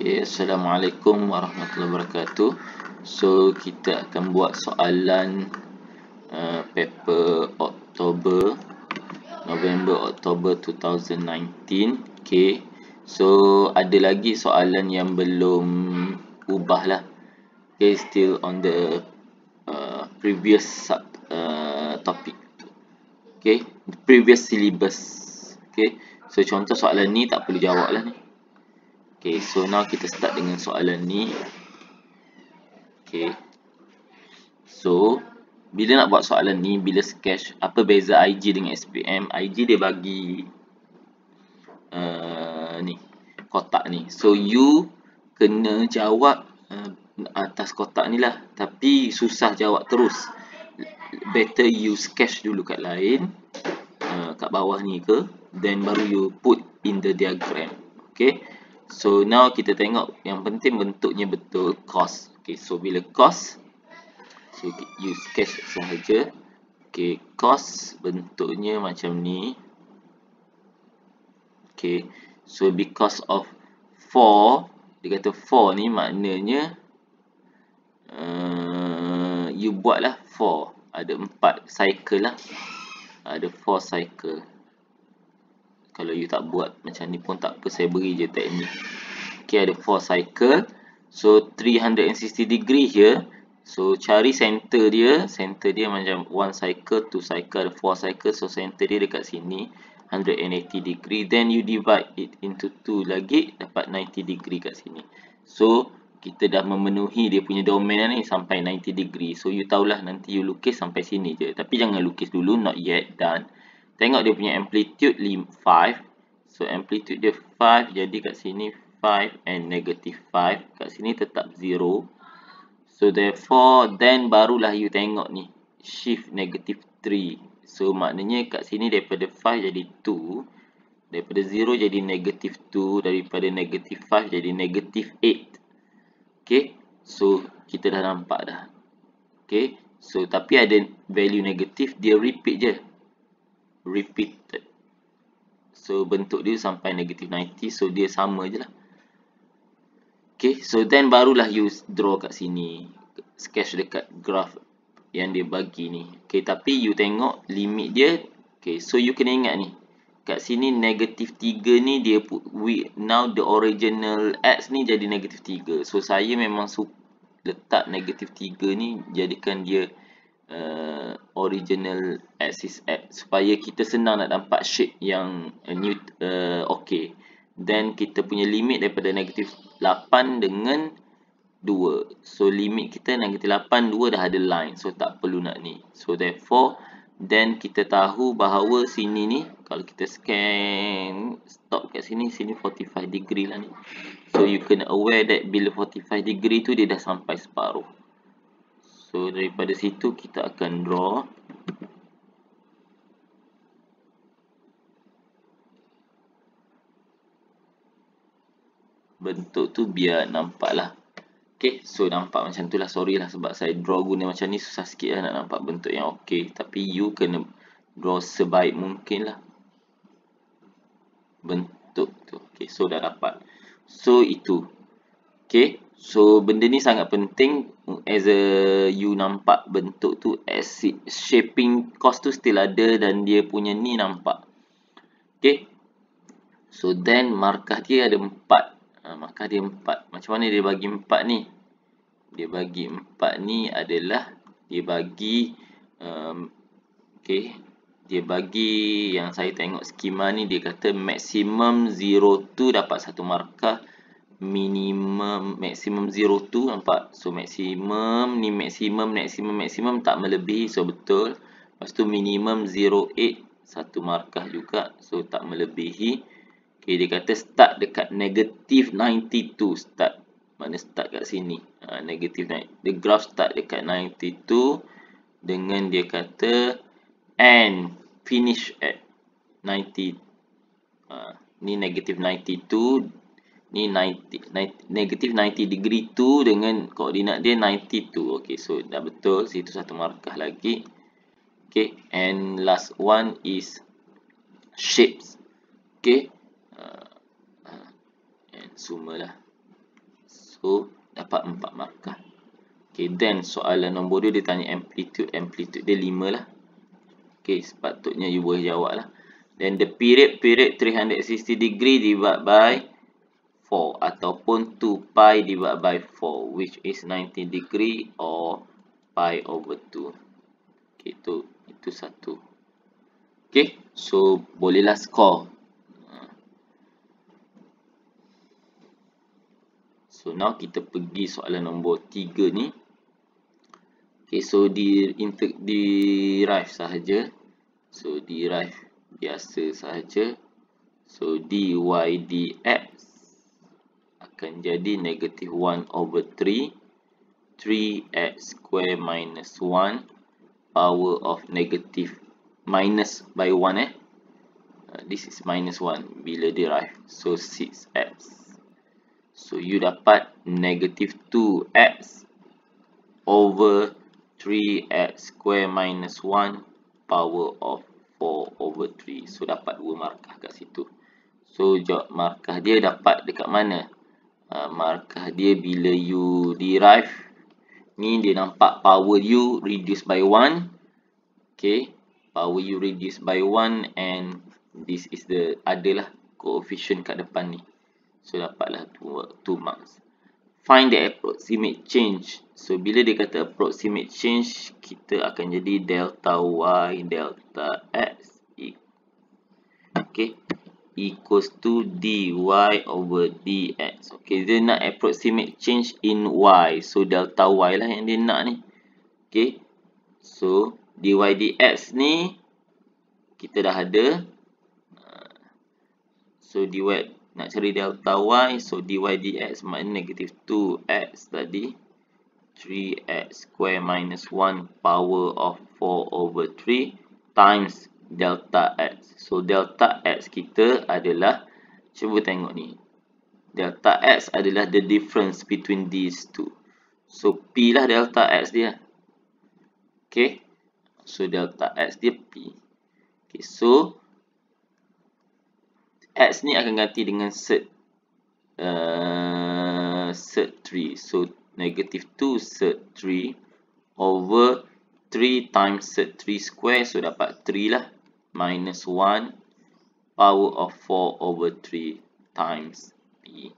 Okay, Assalamualaikum warahmatullahi wabarakatuh. So, kita akan buat soalan paper November-Oktober 2019. Okay, so ada lagi soalan yang belum ubah lah. Okay, still on the previous topic. Okay, previous syllabus. Okay, so contoh soalan ni tak perlu jawab lah ni. Okay, so now kita start dengan soalan ni. Okay, so bila nak buat soalan ni, bila sketch, apa beza IG dengan SPM? IG dia bagi ni kotak ni, so you kena jawab atas kotak ni lah, tapi susah jawab terus. Better you sketch dulu kat lain, kat bawah ni ke, then baru you put in the diagram. Okay, so now kita tengok yang penting bentuknya betul, cos. Okay, so bila cos, so you sketch sahaja. Okay, cos bentuknya macam ni. Okay, so because of 4, dia kata 4 ni maknanya you buatlah 4, ada 4 cycle lah, ada 4 cycle. Kalau you tak buat macam ni pun tak apa, saya beri je teknik. Okay, ada 4 cycle. So 360 degree here. So cari center dia macam 1 cycle, 2 cycle, ada 4 cycle. So center dia dekat sini 180 degree. Then you divide it into 2 lagi, dapat 90 degree kat sini. So kita dah memenuhi dia punya domain ni sampai 90 degree. So you tahulah nanti you lukis sampai sini je. Tapi jangan lukis dulu, not yet done. Tengok dia punya amplitude 5. So amplitude dia 5, jadi kat sini 5 and negative 5. Kat sini tetap 0. So therefore, then barulah you tengok ni, shift negative 3. So maknanya kat sini daripada 5 jadi 2. Daripada 0 jadi negative 2. Daripada negative 5 jadi negative 8. Okay, so kita dah nampak dah. Okay, so tapi ada value negatif, dia repeat je. Repeated. So bentuk dia sampai negative 90. So dia sama je lah. Okay, so then barulah you draw kat sini, sketch dekat graph yang dia bagi ni. Okay, tapi you tengok limit dia. Okay, so you kena ingat ni, kat sini negative 3 ni dia now the original x ni jadi negative 3. So saya memang letak negative 3 ni, jadikan dia original axis x, supaya kita senang nak nampak shape yang okay. Then kita punya limit daripada negative 8 dengan 2. So limit kita negative 8, 2 dah ada line. So tak perlu nak ni. So therefore, then kita tahu bahawa sini ni, kalau kita scan, stop kat sini, sini 45 degree lah ni. So you kena aware that bila 45 degree tu dia dah sampai separuh. So daripada situ kita akan draw. Bentuk tu biar nampak lah. Okay, so nampak macam tu lah. Sorry lah sebab saya draw guna macam ni, susah sikit lah nak nampak bentuk yang okay. Tapi you kena draw sebaik mungkin lah bentuk tu. Okay, so dah dapat. So itu. Okay, so benda ni sangat penting. As you nampak bentuk tu, shaping cos tu still ada dan dia punya ni nampak. Okay, so then markah dia ada 4. Markah dia 4. Macam mana dia bagi 4 ni? Dia bagi 4 ni adalah dia bagi okay, dia bagi yang saya tengok skema ni, dia kata maksimum 02 dapat 1 markah, minimum maksimum 02, nampak? So maksimum ni maksimum tak melebihi, so betul. Lepas tu minimum 08 1 markah juga, so tak melebihi. Okay, dia kata start dekat negative 92. Start, makna start kat sini. Negative 9. The graph start dekat 92 dengan dia kata and finish at 90. Ni negative 92. Ni negative 90 degree 2 dengan koordinat dia 92. Okay, so dah betul. Situ 1 markah lagi. Okay, and last one is shapes. Okay, and semua lah. So dapat 4 markah. Okay, then soalan nombor 2 dia tanya amplitude. Amplitude dia 5 lah. Okay, sepatutnya you boleh jawab lah. Then the period 360 degree divided by 4 ataupun 2 pi divided by 4, which is 90 degree or pi over 2. Okay, itu satu. Okay, so bolehlah score. So now kita pergi soalan nombor 3 ni. Okay, so derive sahaja. So derive biasa sahaja. So dy dx akan jadi negative 1 over 3 3x square minus 1 power of negative minus by 1 this is minus 1 bila derive. So 6x. So you dapat negative 2x over 3x square minus 1 power of 4 over 3. So dapat 2 markah kat situ. So jawab markah dia dapat dekat mana? Markah dia bila you derive ni dia nampak power you reduce by 1. Okay, power you reduce by 1 and this is the adalah coefficient kat depan ni. So dapatlah 2 marks. Find the approximate change. So bila dia kata approximate change, kita akan jadi delta y delta x equals to dy over dx. Okay, dia nak approximate change in y. So delta y lah yang dia nak ni. Okay, so dy dx ni kita dah ada. So dy nak cari delta y. So dy dx maknanya negative 2x tadi. 3x square minus 1 power of 4 over 3 times delta x. So delta x kita adalah, cuba tengok ni. Delta x adalah the difference between these two. So p lah delta x dia. Okay. So delta x dia p. Okay, so x ni akan ganti dengan sed 3. So negative 2 sed 3 over 3 times sed 3 square. So dapat 3 lah. Minus 1 power of 4 over 3 times p.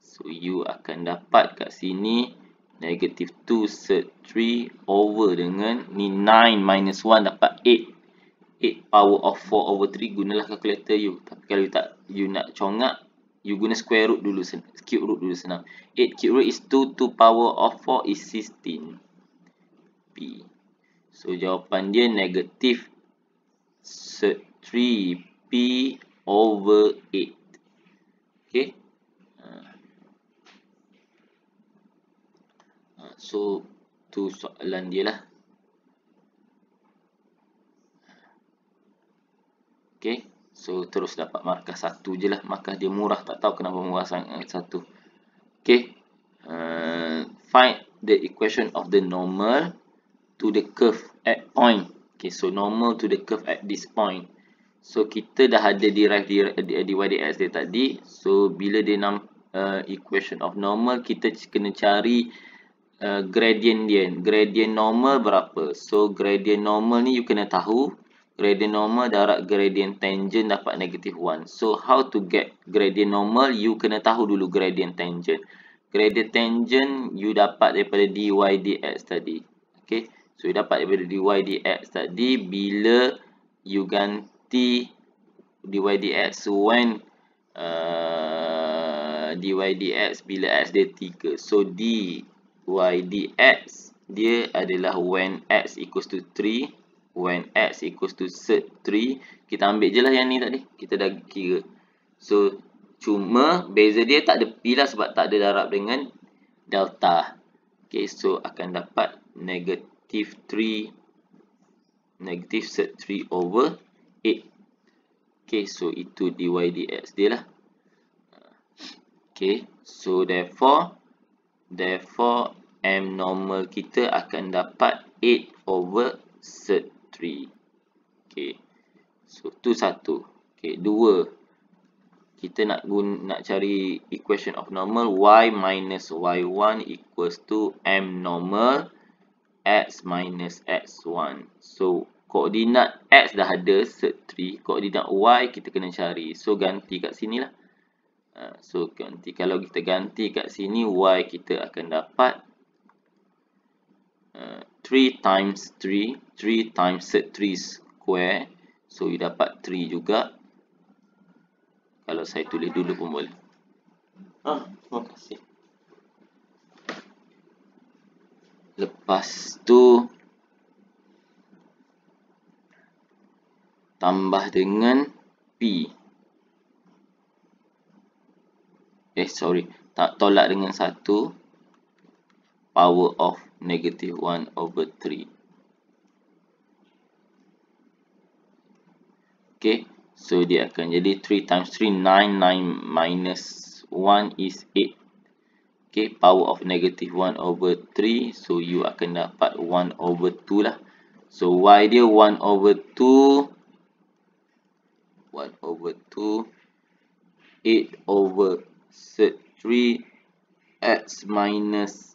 So you akan dapat kat sini negative 2 sed 3 over dengan ni 9 minus 1 dapat 8. 8 power of 4 over 3. Gunalah calculator you. Tapi kalau you nak congak, you guna square root dulu, cube root dulu senang. 8 cube root is 2. 2 power of 4 is 16 p. So jawapan dia negative sed 3p over 8. Okay. So tu soalan dia lah. Okay. So terus dapat markah 1 je lah. Markah dia murah. Tak tahu kenapa murah sangat 1. Okay. Find the equation of the normal to the curve at point. Okay, so normal to the curve at this point. So kita dah ada derive dy dx dia tadi. So bila dia equation of normal, kita kena cari gradient dia. Gradient normal berapa? So gradient normal ni you kena tahu. Gradient normal darab gradient tangent dapat negative 1. So how to get gradient normal? You kena tahu dulu gradient tangent. Gradient tangent you dapat daripada dy dx tadi. Okay. So, you dapat daripada dy dx tadi bila you ganti dy dx when dy dx bila x dia 3. So, dy dx dia adalah when x equals to 3. When x equals to sed 3. Kita ambil je lah yang ni tadi. Kita dah kira. So, cuma beza dia tak ada p lah sebab tak ada darab dengan delta. Okay, so akan dapat negative sed 3 over 8. Okay, so itu dy dx dia lah. Okay, so therefore m normal kita akan dapat 8 over sed 3. Okay, so tu satu. Okay, dua. kita nak cari equation of normal. Y minus Y1 equals to M normal X minus X1. So, koordinat X dah ada, set 3. Koordinat Y kita kena cari. So, ganti kat sini lah. So, kalau kita ganti kat sini, Y kita akan dapat 3 times 3. 3 times set 3 square. So, you dapat 3 juga. Kalau saya tulis dulu pun boleh. Terima kasih. Lepas tu tambah dengan P. Tolak dengan 1 power of negative 1 over 3. Okay. So, dia akan jadi 3 times 3, 9. 9 minus 1 is 8. Okay. Power of negative 1 over 3. So, you akan dapat 1 over 2 lah. So, Y dia 1 over 2. 1 over 2. 8 over set 3. X minus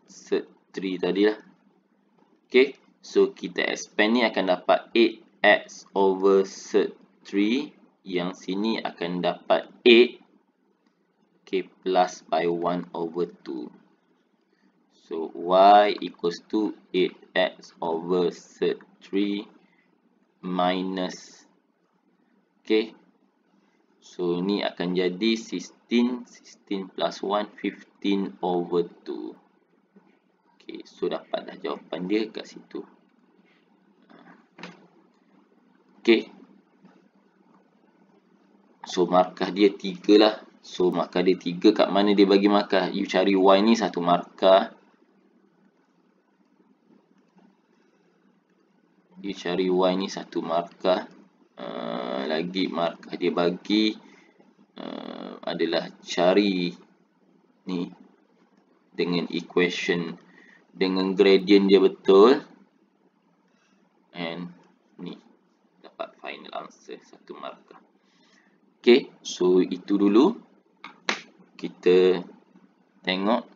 set 3 tadi lah. Okay. So, kita expand ni akan dapat 8X over set 3. Yang sini akan dapat 8. Okay. Plus by 1 over 2. So, Y equals to 8X over set 3 minus. Okay. So, ni akan jadi 16. 16 plus 1, 15 over 2. Okay. So, dapatlah jawapan dia kat situ. Okay. So, markah dia 3 lah. So, markah dia 3. Kat mana dia bagi markah? You cari Y ni 1 markah. You cari Y ni 1 markah. Lagi markah dia bagi adalah cari ni dengan equation, dengan gradient dia betul. And ni dapat final answer 1 markah. Okay, so itu dulu. Kita tengok